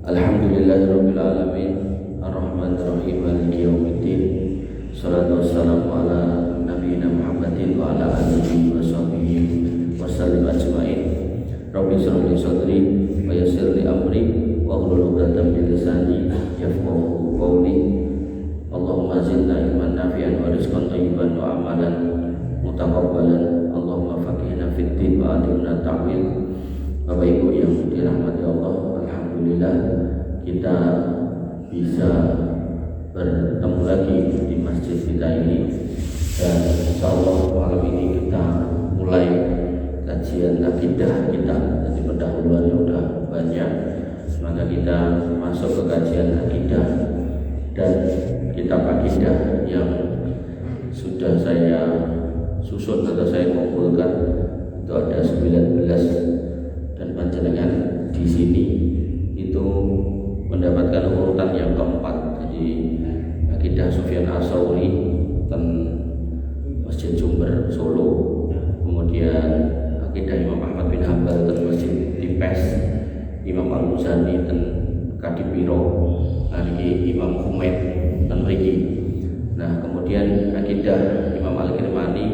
Alhamdulillahirabbil alamin arrahmanir rahim maliki yaumiddin. Shalatu wassalamu ala nabiyina Muhammadin wa ala alihi wa sahbihi wasallim ajmain. Rabbi shrah li sadri wa yassir li amri wa hlul 'uqdatam min lisani yafqahu qawli. Allahumma zidna ilman nafi'an wa rizqan thayyiban wa amalan mutaqabbalan. Allahumma faqihna fid din wa alimna ta'wil. Bapak Ibu yang dirahmati Allah, alhamdulillah kita bisa bertemu lagi di masjid kita ini, dan insyaallah malam ini kita mulai kajian akidah kita. Jadi pendahuluannya udah banyak, maka kita masuk ke kajian akidah. Dan kitab akidah yang sudah saya susun atau saya kumpulkan itu ada 19, dan panjenengan di sini itu mendapatkan urutan yang keempat. Jadi akidah Sufyan Ats-Tsauri dan Masjid Jumber Solo, kemudian akidah Imam Ahmad bin Hanbal dan Masjid Tipes, Imam Al-Muzani dan Kadipiro, hari Imam Humaid dan Riki. Nah, kemudian akidah Imam Al-Kirmani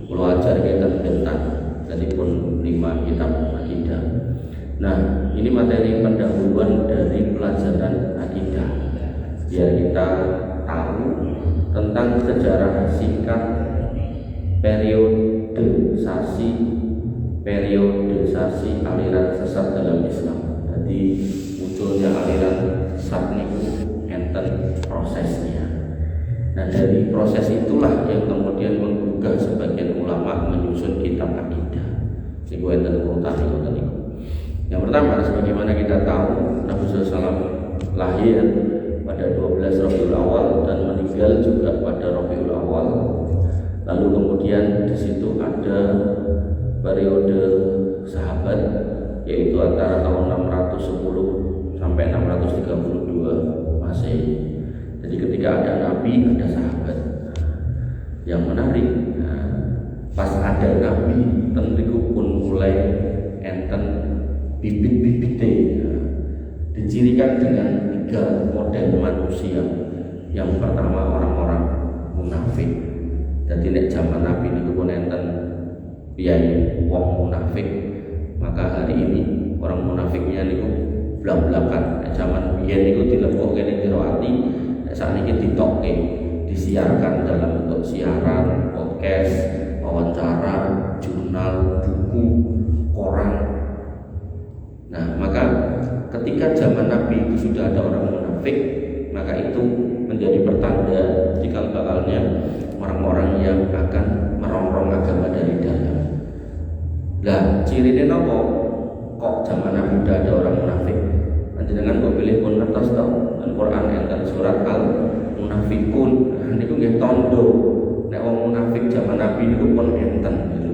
Pulau Ajar kita tentang tadi pun 5 kitab akidah. Nah, ini materi pendahuluan dari pelajaran akidah, biar kita tahu tentang sejarah singkat periodisasi aliran sesat dalam Islam. Jadi munculnya aliran sesat itu enten prosesnya. Nah, dari proses itulah yang kemudian menggugah sebagian ulama menyusun kitab akidah. Ini gue enten urutan tadi. Yang pertama, sebagaimana kita tahu, Nabi SAW lahir pada 12 Rabiul Awal dan meninggal juga pada Rabiul Awal. Lalu kemudian di situ ada periode sahabat, yaitu antara tahun 610 sampai 632 Masehi. Jadi ketika ada Nabi, ada sahabat. Yang menarik, pas ada Nabi, tentu pun mulai enten bibit-bibitnya, dicirikan dengan 3 model manusia. Yang pertama, orang-orang munafik. Jadi nek zaman Nabi itu pun enten piyai wong munafik, maka hari ini orang munafiknya niku blak-blakan. Nek zaman biyen niku dilebokke ning jero ati, saat ini ditokke, disiarkan dalam bentuk siaran, podcast, wawancara, jurnal, buku, koran. Nah, maka ketika zaman Nabi itu sudah ada orang munafik, maka itu menjadi pertanda cikal bakalnya orang-orang yang akan merongrong agama dari dalam. Lah, cirine nopo? Kok zaman Nabi udah ada orang munafik? Panjenengan kok pilih pun ngertos to? Al-Qur'an enten surat Al-Munafiqun. Nah, niku nggih tondo nek wong munafik zaman Nabi niku pun enten gitu.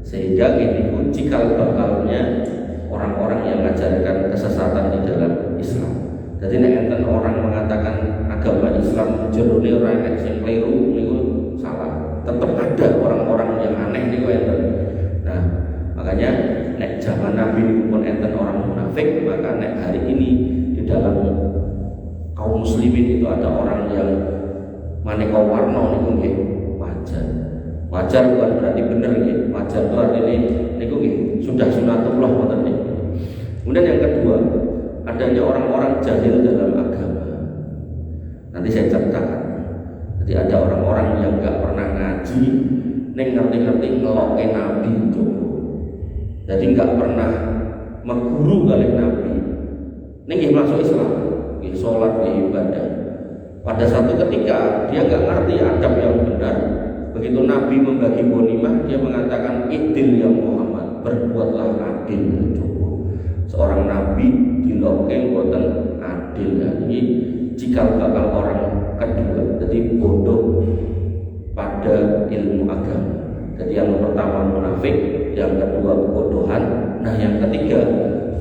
Sehingga niku cikal bakalnya orang-orang yang mengajarkan kesesatan di dalam Islam. Jadi nek enten orang mengatakan agama Islam jerone ora nek sing kleru niku salah. Tetap ada orang-orang yang aneh niku enten. Nah, makanya nek zaman Nabi niku pun enten orang munafik, maka nek hari ini di dalam kaum muslimin itu ada orang yang maneka warna niku nggih wajar. Wajar bukan berarti bener nggih. Wajar itu artinya niku nggih sudah sunatullah ngoten niku. Kemudian yang kedua, adanya orang-orang jahil dalam agama. Nanti saya ceritakan. Jadi ada orang-orang yang enggak pernah ngaji, ning ngerti-ngerti ngeloke Nabi itu. Jadi enggak pernah meguru kali Nabi. Ning nggih masuk Islam, nggih salat, nggih ibadah. Pada satu ketika dia enggak ngerti adab yang benar. Begitu Nabi membagi ghanimah, dia mengatakan idil ya Muhammad, berbuatlah adil. Seorang Nabi diloke boten adil. Jadi cikal bakal orang kedua, jadi bodoh pada ilmu agama. Jadi yang pertama munafik, yang kedua kebodohan. Nah, yang ketiga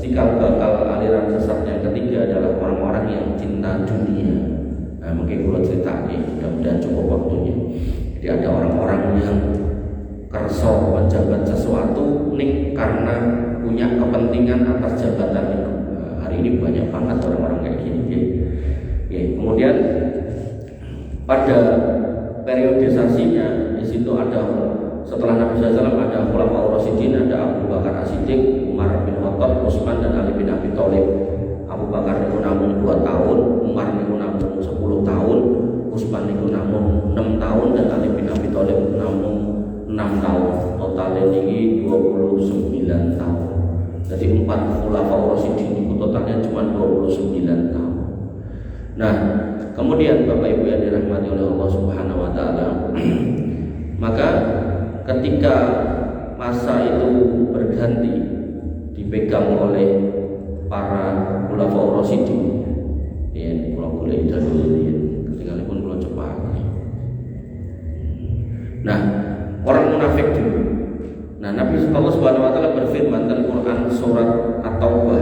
cikal bakal aliran sesat yang ketiga adalah orang-orang yang cinta dunia. Nah, mungkin kalau cerita ini mudah-mudahan cukup waktunya. Jadi ada orang-orang yang kerso menjabat sesuatu ning karena punya kepentingan atas jabatan itu. Hari ini banyak banget orang-orang kayak gini. Oke. Kemudian pada periodisasinya di situ ada setelah Nabi SAW ada Khulafaur Rasyidin, ada Abu Bakar As-Siddiq, Umar bin Khattab, Utsman dan Ali bin Abi Thalib. Abu Bakar niku namun 2 tahun, Umar niku namun 10 tahun, Utsman niku namun 6 tahun dan Ali bin Abi Thalib namun 6 tahun. Totalnya ini 29 tahun. Jadi 4 Khulafaur Rasyidin itu totalnya cuma 29 tahun. Nah, kemudian Bapak Ibu yang dirahmati oleh Allah Subhanahu wa taala, maka ketika masa itu berganti dipegang oleh para Khulafaur Rasyidin, ya kula golek dulu ya, ketinggalipun kula cepat. Nah, orang munafik dulu. Nah, Nabi Allah Subhanahu wa taala berfirman dalam Quran surat At-Taubah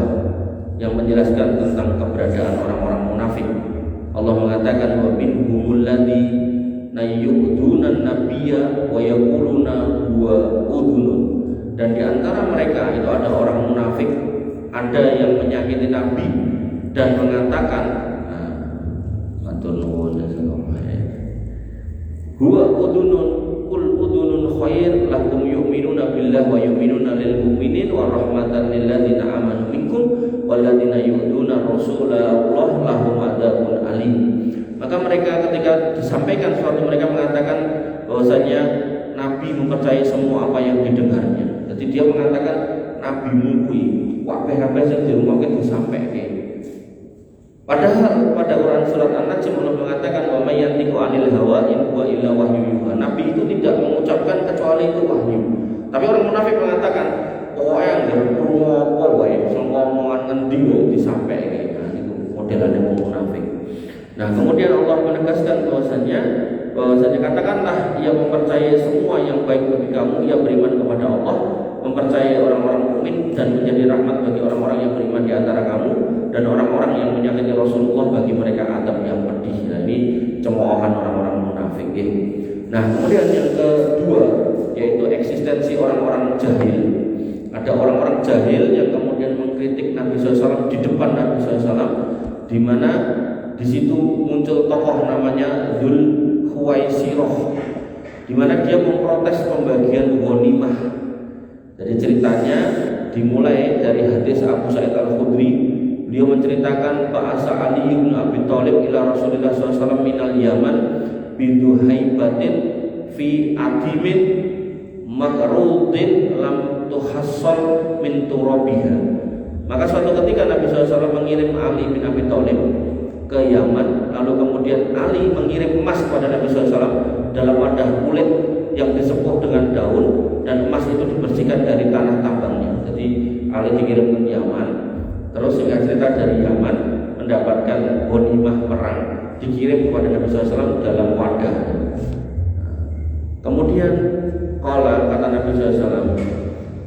yang menjelaskan tentang keberadaan orang-orang munafik. Allah mengatakan wa minhumul ladzina yu'duna nabiyya wa yaquluna huwa udhunun. Dan di antara mereka itu ada orang munafik, ada yang menyakiti Nabi dan mengatakan matur nuwun huwa udhunun qul udhunun khair lakum yu'minuna billahi wa yu'minuna lil mu'minin wa rahmatan lil ladzina amanu minkum walladzina yu'duna rasulallah lahum adzabun alim. Maka mereka ketika disampaikan sesuatu mereka mengatakan bahwasanya Nabi mempercayai semua apa yang didengarnya. Jadi dia mengatakan Nabi kuwi kabeh sing dirungokne disampaike. Padahal pada Quran surat An-Najm Allah mengatakan wa may yantiqu 'anil hawa in huwa illa wahyu yuha. Nabi itu tidak mengucapkan kecuali itu wahyu. Tapi orang munafik mengatakan yang apa wae omongan ngendi wae disampaike. Nah itu modelane wong munafik. Nah, kemudian Allah menegaskan bahwasanya katakanlah ia mempercayai semua yang baik bagi kamu, ia beriman kepada Allah, mempercayai orang-orang mukmin dan menjadi rahmat bagi orang-orang yang beriman di antara kamu, dan orang-orang yang menyakiti Rasulullah bagi mereka azab yang pedih. Nah, ini cemoohan orang-orang munafik. Nah, kemudian yang kedua yaitu eksistensi orang-orang jahil. Ada orang-orang jahil yang kemudian mengkritik Nabi SAW di depan Nabi SAW, di mana di situ muncul tokoh namanya Dzul Khuwaisirah, di mana dia memprotes pembagian ghanimah. Jadi ceritanya dimulai dari hadis Abu Sa'id Al-Khudri. Beliau menceritakan ba'asa Ali bin Abi Thalib ila Rasulullah SAW minal Yaman biduhaibatin fi adimin makrudin lam tuhassal min turabiha. Maka suatu ketika Nabi SAW mengirim Ali bin Abi Thalib ke Yaman, lalu kemudian Ali mengirim emas kepada Nabi SAW dalam wadah kulit yang disepuh dengan daun, dan emas itu dibersihkan dari tanah tambangnya. Jadi Ali dikirim ke Yaman, terus singkat cerita dari Yaman mendapatkan ghanimah perang dikirim kepada Nabi SAW dalam wadah. Kemudian kata Nabi SAW,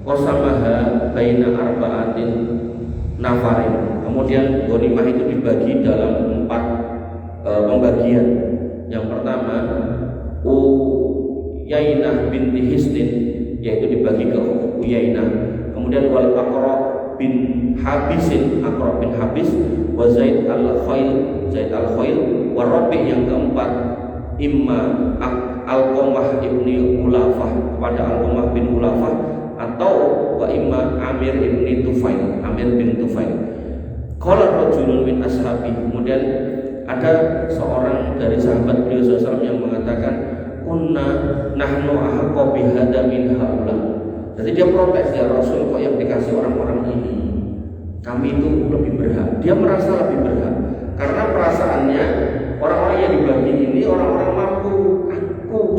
qasamaha baina arba'atin nafarin. Kemudian ghanimah itu dibagi dalam 4 pembagian. Yang pertama Uyainah binti Hisnin, yaitu dibagi ke Uyainah. Kemudian wal Aqra bin Habisin, Aqra bin Habis, wa Zaid al-Khail, wa Rabi' yang keempat imma Al-Qamah ibni Ulafah, kepada Al-Qamah bin Ulafah, atau wa imma Amir ibni Tufail, Amir bin Tufail. Qala rajulun min ashabi. Kemudian ada seorang dari sahabat beliau SAW yang mengatakan kunna nahnu ahaqqa bihadza min haula. Jadi dia protes, ya Rasul, kok yang dikasih orang-orang ini, kami itu lebih berhak. Dia merasa lebih berhak karena perasaannya orang-orang yang dibagi ini orang-orang mampu,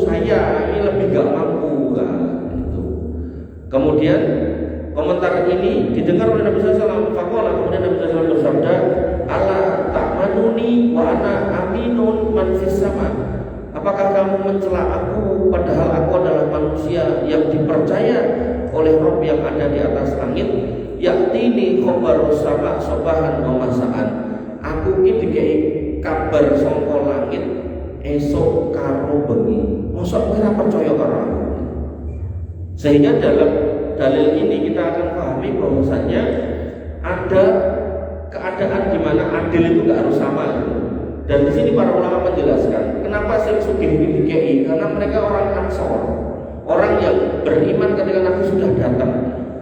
saya ini lebih gak mampu. Gitu. Kemudian komentar ini didengar oleh Nabi SAW. Faqala, kemudian Nabi SAW bersabda, ala ta'manuni wa ana aminun man fis sama. Apakah kamu mencela aku padahal aku adalah manusia yang dipercaya oleh Rabb yang ada di atas langit? Yaktini khabaru sama sobahan wa masaan. Aku iki dikei kabar saka langit esok karo bengi. Mosok kowe ora percaya karo aku? Sehingga dalam dalil ini kita akan pahami bahwasanya ada keadaan di adil itu nggak harus sama. Dan di sini para ulama menjelaskan kenapa sing sugih ini dikei, karena mereka orang Ansor, orang yang beriman ketika Nabi sudah datang.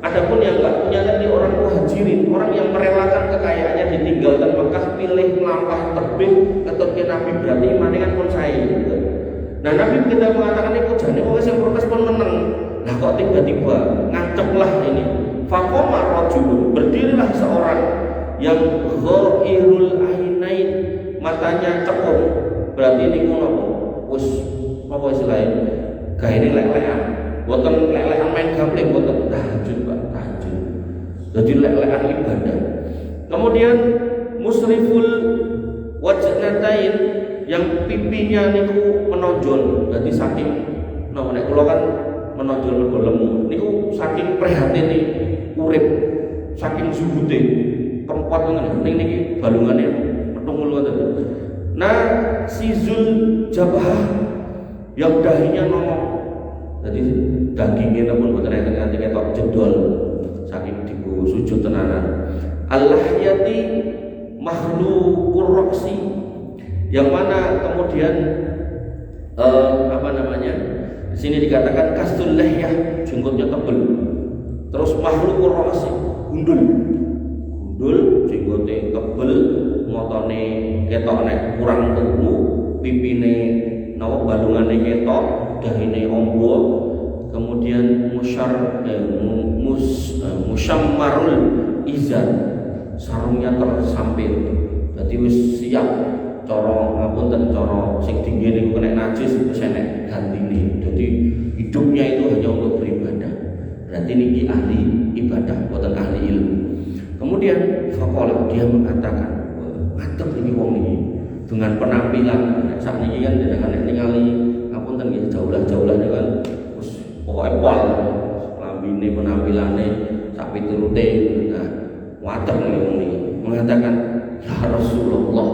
Adapun yang nggak punya tadi orang Muhajirin, orang yang merelakan kekayaannya ditinggalkan Mekah, pilih melampah tebing ketika Nabi berarti imannya kan pun saya. Gitu. Nah Nabi kita mengatakan ini kok jane wong sing protes pun meneng. Nah kok tiba-tiba ngadeplah ini. Faqama rajulun, berdirilah seorang yang ghairul ainain, matanya cekung. Berarti ini ngono wis apa istilahnya? Gaene lek-lekan. Boten lek-lekan main gambling, boten tahajud Pak, tahajud. Jadi lek-lekan ibadah. Kemudian musriful wajnatain, yang pipinya niku menonjol, jadi saking nek kula kan menonjol mergo lemu niku saking prihatine urip, saking zuhute kempot ngoten niki balungane metungul ngoten. Nah si Zul Jabah yang dahinya nongol, jadi dagingnya namun boten enten nganti ketok jedol saking diku sujud tenanan. Al-lahyati makhluqur raqsi, yang mana kemudian di sini dikatakan kastul lahyah, jenggotnya tebel. Terus makhluqur raqsi, gundul jenggotnya tebel, motone ketok nek kurang temu, pipine nawa balungane ketok, dahine ombo, kemudian musyammarul izar, sarungnya tersampil, jadi wis siap cara ngapunten cara sing tinggi niku kena najis wis enek gantine. Jadi hidupnya itu hanya untuk beribadah. Berarti niki ahli ibadah, bukan ahli ilmu. Kemudian faqala, dia mengatakan, mantep ini wong ini dengan penampilan saat ini kan dengan ningali ngapunten nggih jaulah-jaulah kan wis pokoke pol lambine penampilanne sak piturute. Nah, water nih wong niki mengatakan, ya Rasulullah,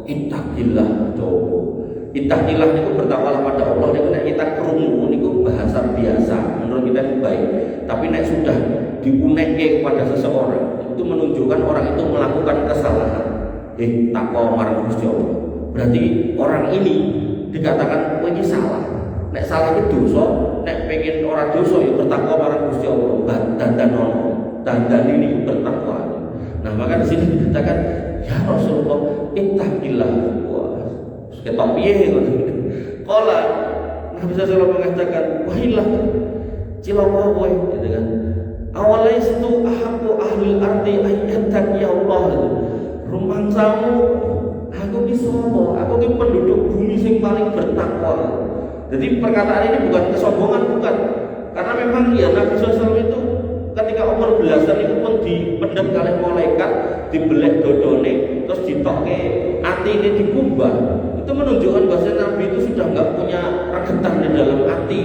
ittaqillah coba. Ittaqillah itu bertakwalah pada Allah. Nek kita krungu niku bahasa biasa, menurut kita itu baik. Tapi nek sudah diunekke kepada seseorang, itu menunjukkan orang itu melakukan kesalahan. Takwa marang Gusti Allah. Berarti orang ini dikatakan ini salah. Nek salah itu dosa, nek pengen orang dosa ya bertakwa marang Gusti Allah. Dandan ini bertakwa. Nah, maka di sini dikatakan, ya Rasulullah, ittaqillah. Wah, ketok piye ngono. Kala Nabi sallallahu mengatakan, "Wahillah cilaka kowe," gitu kan. Awalaistu ahaqqu ahlil ardi ayyattaqi Allah. Rumangsamu aku ki sapa? Aku ki penduduk bumi sing paling bertakwa. Jadi perkataan ini bukan kesombongan, bukan. Karena memang ya Nabi sallallahu itu ketika umur belasan itu pun dipendem oleh malaikat, dibelek dodone, terus ditokke atine dikubah. Itu menunjukkan bahwa Nabi itu sudah nggak punya regetan di dalam hati.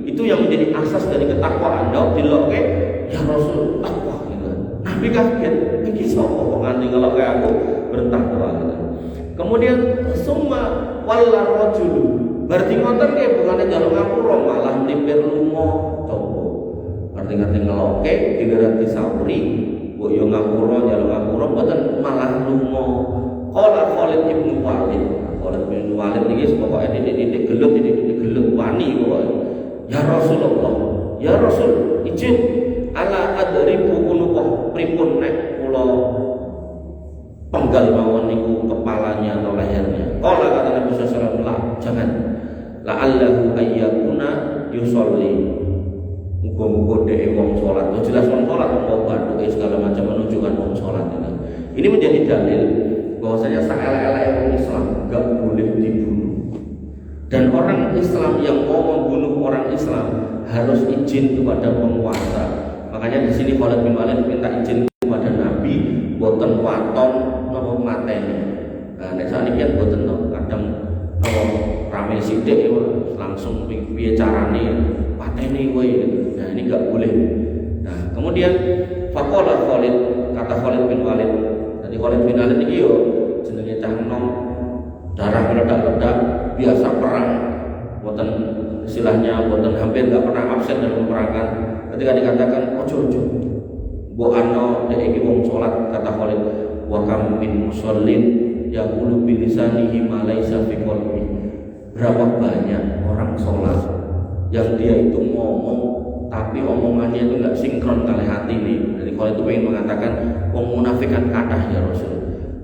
Itu yang menjadi asas dari ketakwaan. Dok dilokke, ya Rasul takwa gitu. Nabi kaget, iki sapa kok nganti ngelokke aku bertakwa gitu. Kemudian summa walla rajul. Berarti ngoten nggih bukane jaluk ngapura malah nipir lunga coba. Ngerti-ngerti ngelokke digerati sauri, mbok yo ngapura jaluk ngapura mboten malah lunga. Qala Khalid bin Walid. Khalid bin Walid niki pokoke titik-titik gelut wani pokoke. Ya Rasulullah, ya Rasul, izin ala adribu unuqah, pripun nek kula penggal mawon niku kepalanya atau lehernya. Qala kata Nabi sallallahu alaihi wasallam, jangan. La'allahu ayyakuna yusolli. Muga-muga dhek wong salat. Jelas wong salat wong bathuk segala macam menunjukkan wong salat itu. Ini menjadi dalil bahwasanya saelek-elek wong Islam enggak boleh dibunuh. Dan orang Islam yang mau membunuh orang Islam harus izin kepada penguasa. Makanya di sini Khalid bin Walid minta izin kepada Nabi, boten waton napa mateni. Nah, nek sakniki kan boten kadang napa rame sithik langsung piye carane pateni kowe. Nah, ini enggak boleh. Nah, kemudian faqala Khalid, kata Khalid bin Walid. Jadi Khalid bin Walid iki yo jenenge cah enom, darah meledak-ledak, biasa perang. Boten istilahnya boten hampir enggak pernah absen dalam peperangan. Ketika dikatakan ojo mbok ana dek iki wong salat, kata Khalid, wa kam min musallin yaqulu bi lisanihi ma laysa fi qalbi. Berapa banyak orang sholat yang dia itu ngomong tapi omongannya itu enggak sinkron kali hati nih. Jadi kalau itu pengen mengatakan wong munafik kan kathah ya Rasul.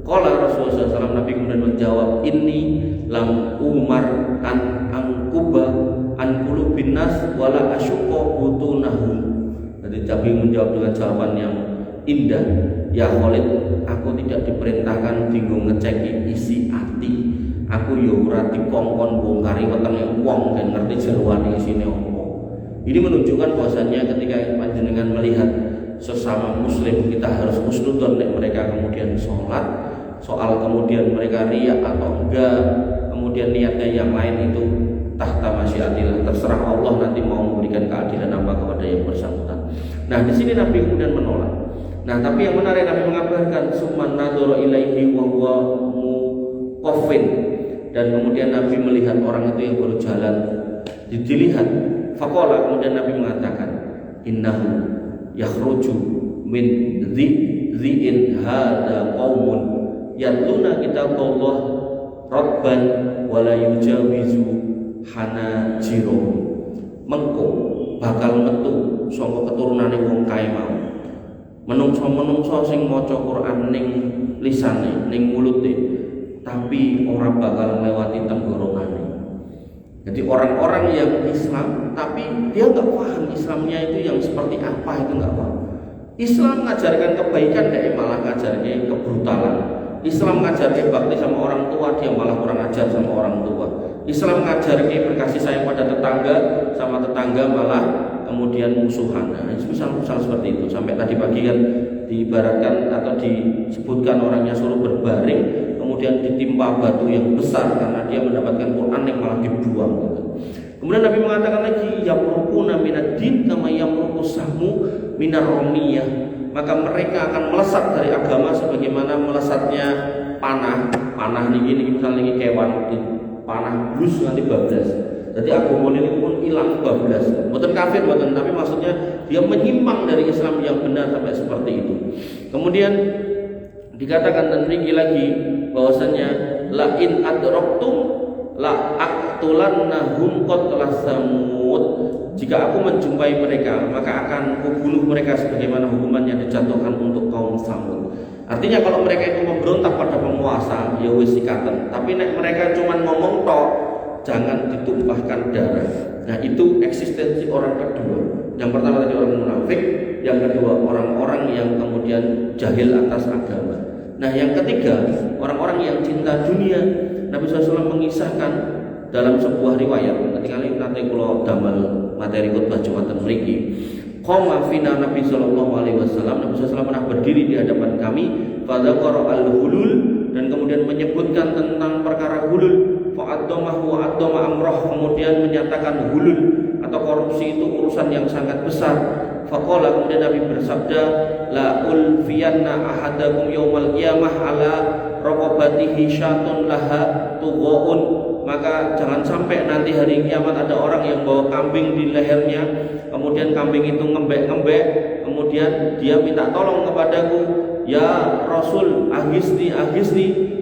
Qala Rasulullah SAW, Nabi kemudian menjawab, ini lam umar an angkuba an qulubin nas wala asyqa butunahum. Jadi Nabi menjawab dengan jawaban yang indah, ya Khalid, aku tidak diperintahkan tinggal ngeceki isi hati. Aku ya ora dikongkon bongkari wetenge wong dan ngerti jeroane isine apa. Ini menunjukkan bahwasannya ketika panjenengan melihat sesama muslim, kita harus husnudzon nek mereka kemudian sholat. Soal kemudian mereka riya atau enggak, kemudian niatnya yang lain itu tahta masyiatillah, terserah Allah nanti mau memberikan keadilan apa kepada yang bersangkutan. Nah, di sini Nabi kemudian menolak. Nah, tapi yang menarik Nabi mengabarkan summan nadhara ilaihi wa huwa muqaffin, dan kemudian Nabi melihat orang itu yang baru jalan, dilihat. Faqala, kemudian Nabi mengatakan, innahu yakhruju min dhi'in hada qaumun yatluna kitaballah rabban wala yujawizu hanajirahum. Mengko bakal metu saka keturunane wong kae mau. Menungso-menungso sing maca Quran ning lisane, ning mulute, tapi ora bakal melewati tenggorokane. Jadi orang-orang yang Islam tapi dia nggak paham Islamnya itu yang seperti apa, itu nggak paham. Islam mengajarkan kebaikan, dia malah ngajarnya kebrutalan. Islam mengajarkan bakti sama orang tua, dia malah kurang ajar sama orang tua. Islam mengajarkan berkasih sayang pada tetangga, sama tetangga malah kemudian musuhan. Nah, misal seperti itu. Sampai tadi pagi kan diibaratkan atau disebutkan orangnya suruh berbaring, kemudian ditimpa batu yang besar karena dia mendapatkan Quran yang malah dibuang. Kemudian Nabi mengatakan lagi, yamruquna minad din kama yamruqus sahmu minar ramiyah. Maka mereka akan melesat dari agama sebagaimana melesatnya panah. Panah ini misalnya ini kewan, panah blus nanti bablas. Jadi agama ini pun hilang bablas. Bukan kafir, bukan, tapi maksudnya dia menyimpang dari Islam yang benar sampai seperti itu. Kemudian dikatakan dan tinggi lagi bahwasanya la in adraktum la aqtulannahum qatlas samud. Jika aku menjumpai mereka, maka akan kubunuh mereka sebagaimana hukuman yang dijatuhkan untuk kaum Samud. Artinya kalau mereka itu memberontak pada penguasa, ya wis sikatan. Tapi nek mereka cuma ngomong tok, jangan ditumpahkan darah. Nah, itu eksistensi orang kedua. Yang pertama tadi orang munafik, yang kedua orang-orang yang kemudian jahil atas agama. Nah, yang ketiga orang-orang yang cinta dunia. Nabi SAW mengisahkan dalam sebuah riwayat, ketika nanti kalau damel materi khutbah Jumatan mriki, qoma fina Nabi sallallahu alaihi wasallam, Nabi sallallahu pernah berdiri di hadapan kami, fadzakara al-hulul, dan kemudian menyebutkan tentang perkara hulul, fa'addamahu wa addama amrah, kemudian menyatakan hulul atau korupsi itu urusan yang sangat besar. Faqala, kemudian Nabi bersabda, la ulfiyanna ahadakum yaumal qiyamah ala raqabatihi syatun laha tughaun. Maka jangan sampai nanti hari kiamat ada orang yang bawa kambing di lehernya, kemudian kambing itu ngembek-ngembek, kemudian dia minta tolong kepadaku, ya Rasul, aghithni,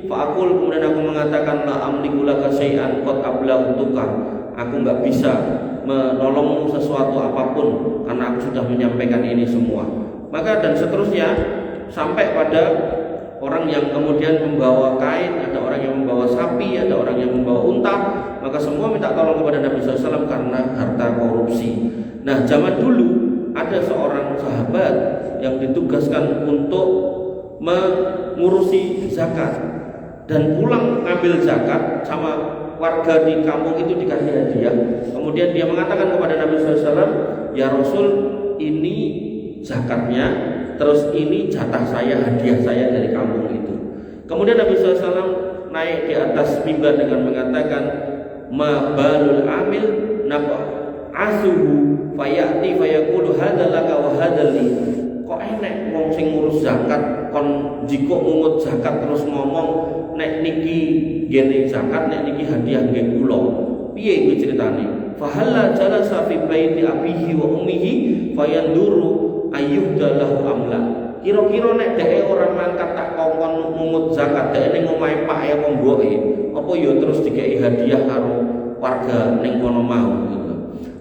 fa'aqul, kemudian aku mengatakan la amliku laka syai'an qad ablagtuka, aku enggak bisa menolongmu sesuatu apapun karena aku sudah menyampaikan ini semua. Maka dan seterusnya sampai pada orang yang kemudian membawa kain, ada orang yang membawa sapi, ada orang yang membawa unta, maka semua minta tolong kepada Nabi SAW karena harta korupsi. Nah, zaman dulu ada seorang sahabat yang ditugaskan untuk mengurusi zakat dan pulang ngambil zakat sama warga di kampung itu dikasih hadiah. Kemudian dia mengatakan kepada Nabi SAW, ya Rasul, ini zakatnya, terus ini jatah saya, hadiah saya dari kampung itu. Kemudian Nabi SAW naik di atas mimbar dengan mengatakan, ma balul amil nab'asuhu fayati fayaqulu hadzalaka wa hadzali. Kok enek wong sing ngurus zakat kon jiko mungut zakat terus ngomong nek niki ngene zakat, nek niki hadiah nggih kula. Piye iki ceritane? Fa halla jalasa fi baiti abihi wa ummihi fayanduru ayyuhdalahu amla. kira-kira nek dhek ora mangkat tak kongkon mungut zakat, dhek ning omahe pake apa mboke, apa ya terus dikei hadiah karo warga ning kono mau gitu.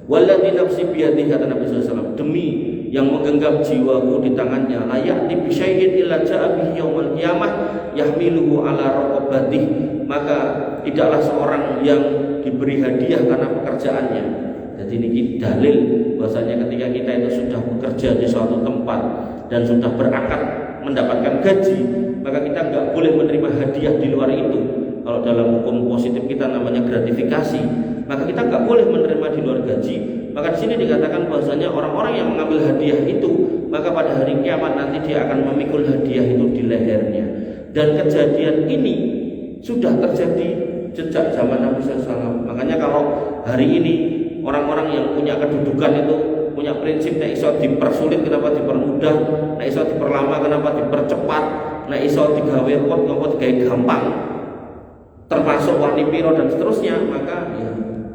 Walladzi nafsi biyadihi kata Nabi sallallahu alaihi wasallam, demi yang menggenggam jiwaku di tangannya, la ya'ti bi syai'in illa ja'a bihi yaumil qiyamah yahmiluhu ala raqabatih, maka tidaklah seorang yang diberi hadiah karena pekerjaannya. Jadi ini dalil bahwasanya ketika kita itu sudah bekerja di suatu tempat dan sudah berakad mendapatkan gaji, maka kita nggak boleh menerima hadiah di luar itu. Kalau dalam hukum positif kita namanya gratifikasi, maka kita nggak boleh menerima di luar gaji. Maka di sini dikatakan bahwasanya orang-orang yang mengambil hadiah itu, maka pada hari kiamat nanti dia akan memikul hadiah itu di lehernya. Dan kejadian ini sudah terjadi sejak zaman Nabi SAW. Makanya kalau hari ini orang-orang yang punya kedudukan itu punya prinsip, nek iso dipersulit kenapa dipermudah, nek iso diperlama kenapa dipercepat, nek iso digawe ruwet kenapa digawe gampang, termasuk wani piro dan seterusnya, maka ya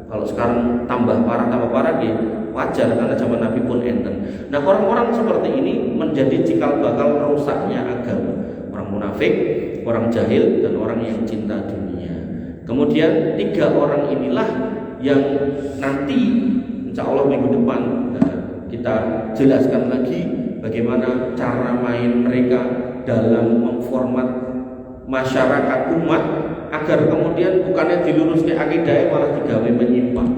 kalau sekarang tambah parah ya wajar karena zaman Nabi pun enten. Nah, orang-orang seperti ini menjadi cikal bakal rusaknya agama. Orang munafik, orang jahil, dan orang yang cinta dunia. Kemudian 3 orang inilah yang nanti insya Allah minggu depan kita jelaskan lagi bagaimana cara main mereka dalam memformat masyarakat umat agar kemudian bukannya diluruskan akidahnya malah digawe menyimpang,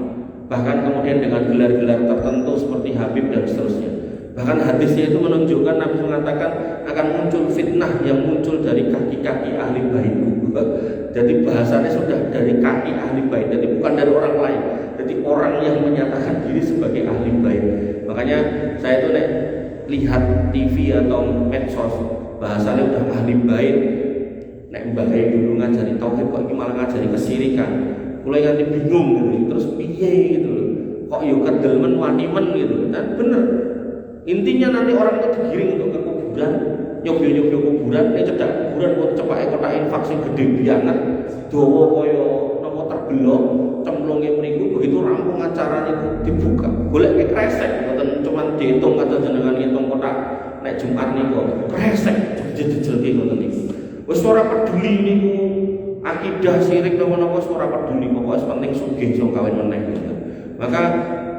bahkan kemudian dengan gelar-gelar tertentu seperti Habib dan seterusnya. Bahkan hadisnya itu menunjukkan Nabi mengatakan akan muncul fitnah yang muncul dari kaki-kaki ahli baitku. Jadi bahasanya sudah dari kaki ahli bait, jadi bukan dari orang lain. Jadi orang yang menyatakan diri sebagai ahli bait. Makanya saya itu lihat TV atau medsos bahasanya udah ahli bait. Nek mbahai dulu ngajari tauhid kok malah ngajari kesirikan. Mulai nganti bingung gitu. Terus piye gitu. Kok yo kedelmen wanimen gitu. Dan bener. Intinya nanti orang itu digiring untuk ke kuburan, nyoba-nyoba kuburan, cedak kuburan kok cepake kotakin vaksin gede banget. Dawa kaya napa terbelok, cemplunge mriku begitu rampung acara niku dibuka. Golek kresek mboten cuman diitung kata jenengan ngitung kotak nek Jumat niku kresek jejel-jejelke ngoten niku. Wis ora peduli niku akidah syirik napa-napa ora peduli, pokoke penting sugih iso kawin meneh gitu. Maka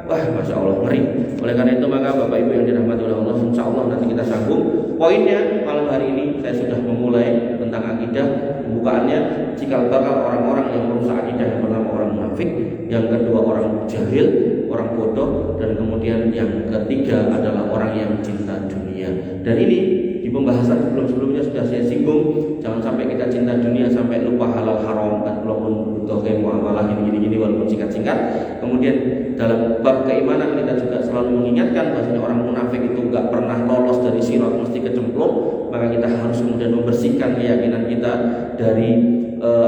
wah, Masya Allah, ngeri. Oleh karena itu maka Bapak Ibu yang dirahmati oleh Allah, insya Allah nanti kita sambung. Poinnya malam hari ini saya sudah memulai tentang akidah. Pembukaannya cikal bakal orang-orang yang merusak akidah. Yang pertama orang munafik, yang kedua orang jahil, orang bodoh, dan kemudian yang ketiga adalah orang yang cinta dunia. Dan ini di pembahasan sebelum-sebelumnya sudah saya singgung, jangan sampai kita cinta dunia sampai lupa halal haram, kan walaupun butuh muamalah gini-gini walaupun singkat-singkat. Kemudian dalam bab keimanan kita juga selalu mengingatkan bahwasanya orang munafik itu enggak pernah lolos dari sirat, mesti kecemplung. Maka kita harus kemudian membersihkan keyakinan kita dari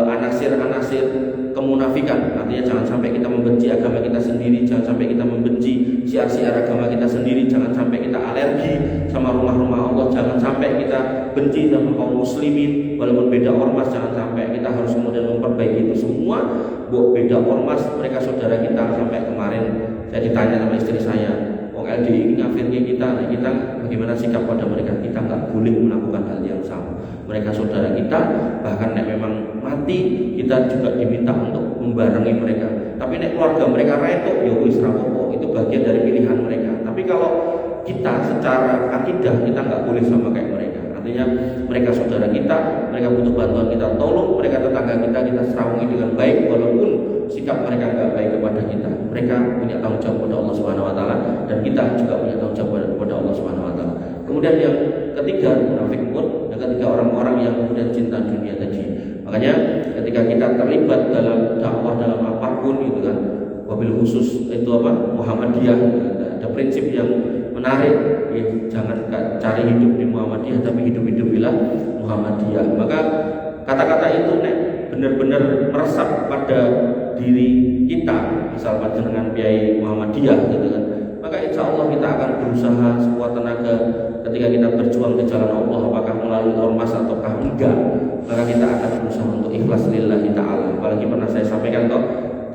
anasir-anasir kemunafikan. Artinya jangan sampai kita membenci agama kita sendiri, jangan sampai kita membenci syiar-syiar agama kita sendiri, jangan sampai kita alergi sama rumah-rumah Allah, jangan sampai kita benci sama kaum muslimin walaupun beda ormas, jangan sampai kita harus kemudian memperbaiki itu semua. Beda ormas, mereka saudara kita. Sampai kemarin saya ditanya sama istri saya, wong LDI ini ngafirnya kita, nah kita bagaimana sikap pada mereka? Kita nggak boleh melakukan hal yang sama. Mereka saudara kita, bahkan nek memang mati kita juga diminta untuk membarengi mereka. Tapi nek keluarga mereka retok, ya wis rapopo, itu bagian dari pilihan mereka. Tapi kalau kita secara akidah kita nggak boleh sama kayak mereka. Artinya mereka saudara kita, mereka butuh bantuan kita tolong, mereka tetangga kita serawungi dengan baik walaupun sikap mereka enggak baik kepada kita. Mereka punya tanggung jawab kepada Allah Subhanahu wa taala dan kita juga punya tanggung jawab kepada Allah Subhanahu wa taala. Kemudian yang ketiga munafik pun, yang ketiga orang-orang yang kemudian cinta dunia tadi. Makanya ketika kita terlibat dalam dakwah dalam apapun gitu kan, wabil khusus itu Muhammadiyah, ada prinsip yang menarik, ya, jangan cari hidup di Muhammadiyah tapi hidup-hidupilah Muhammadiyah. Maka kata-kata itu benar-benar meresap pada diri kita, misalkan dengan biaya Muhammadiyah gitu kan. Maka insya Allah kita akan berusaha sekuat tenaga ketika kita berjuang di jalan Allah, apakah melalui ormas ataukah enggak, maka kita akan berusaha untuk ikhlas lillahi ta'ala. Apalagi pernah saya sampaikan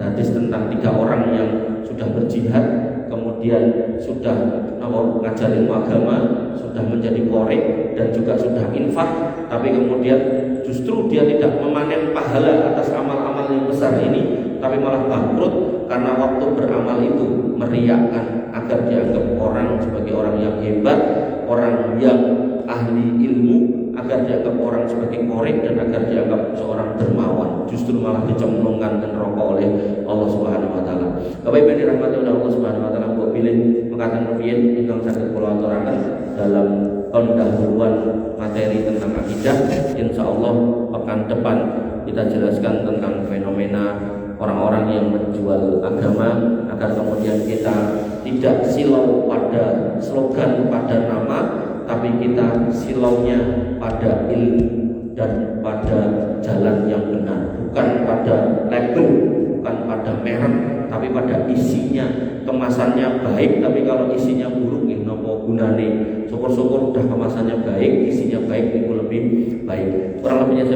hadis tentang 3 orang yang sudah berjihad kemudian sudah ngajarin agama, sudah menjadi korek dan juga sudah infak, tapi kemudian justru dia tidak memanen pahala atas amal-amal yang besar ini, tapi malah bangkrut karena waktu beramal itu meriakkan agar dianggap orang sebagai orang yang hebat, orang yang ahli ilmu, agar dianggap orang sebagai korek dan agar dianggap seorang dermawan, justru malah dicemplungkan ke neraka oleh Allah Subhanahu wa taala. Bapak Ibu dirahmati oleh Allah Subhanahu wa taala, kok pilih mengatakan rupiyin ingkang saged kula aturaken dalam pendahuluan materi tentang akidah. Insyaallah pekan depan kita jelaskan tentang fenomena orang-orang yang menjual agama, agar kemudian kita tidak silau pada slogan, pada nama, tapi kita silaunya pada ilmu dan pada jalan yang benar, bukan pada label, bukan pada merek, tapi pada isinya. Kemasannya baik, tapi kalau isinya buruk, nopo gunane. Syukur-syukur udah kemasannya baik, isinya baik, itu lebih baik. Kurang lebihnya saya